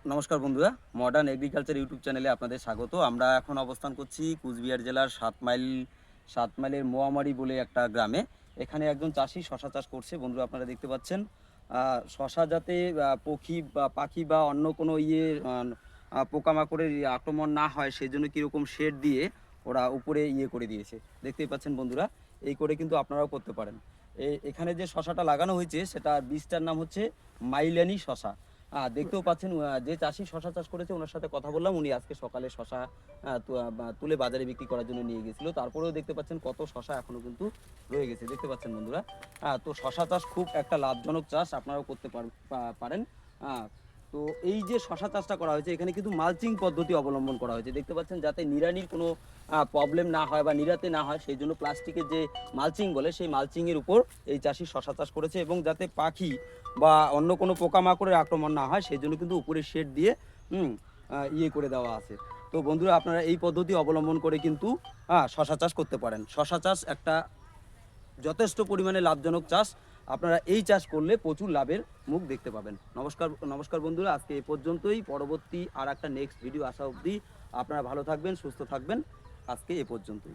নমস্কার বন্ধুরা, modern agriculture YouTube চ্যানেলে আপনাদের স্বাগত। আমরা এখন অবস্থান করছি কুচবিহার জেলার 7 মাইলের মোয়ামারি বলে একটা গ্রামে। এখানে একজন চাষি শশা চাষ করছে। বন্ধুরা আপনারা দেখতে পাচ্ছেন শশা যাতে পাখি বা অন্য কোনো পোকামাকড়ের আক্রমণ না হয় সেই জন্য কীরকম শেড দিয়ে ওরা উপরে করে দিয়েছে। দেখতেই পাচ্ছেন বন্ধুরা, এই করে কিন্তু আপনারাও করতে পারেন। এখানে যে শশাটা লাগানো হয়েছে সেটা বীজটার নাম হচ্ছে মাইলানি শশা। দেখতেও পাচ্ছেন যে চাষি শশা চাষ করেছে ওনার সাথে কথা বললাম। উনি আজকে সকালে শশা তুলে বাজারে বিক্রি করার জন্য নিয়ে গেছিল। তারপরেও দেখতে পাচ্ছেন কত শশা এখনো কিন্তু রয়ে গেছে। দেখতে পাচ্ছেন বন্ধুরা, তো শশা চাষ খুব একটা লাভজনক চাষ, আপনারাও করতে পারেন। তো এই যে শশা চাষটা করা হয়েছে এখানে কিন্তু মালচিং পদ্ধতি অবলম্বন করা হয়েছে। দেখতে পাচ্ছেন যাতে নিড়ানির কোনো প্রবলেম না হয় বা নিড়াতে না হয় সেই জন্য প্লাস্টিকের যে মালচিং বলে সেই মালচিংয়ের উপর এই চাষি শশা চাষ করেছে, এবং যাতে পাখি বা অন্য কোনো পোকামাকড়ের আক্রমণ না হয় সেই জন্য কিন্তু উপরে শেড দিয়ে করে দেওয়া আছে। তো বন্ধুরা আপনারা এই পদ্ধতি অবলম্বন করে কিন্তু শশা চাষ করতে পারেন। শশা চাষ একটা যথেষ্ট পরিমাণে লাভজনক চাষ। আপনারা এই চাষ করলে প্রচুর লাভের মুখ দেখতে পাবেন। নমস্কার বন্ধুরা, আজকে এ পর্যন্তই। পরবর্তী আর একটা নেক্সট ভিডিও আসা অবধি আপনারা ভালো থাকবেন, সুস্থ থাকবেন। আজকে এ পর্যন্তই।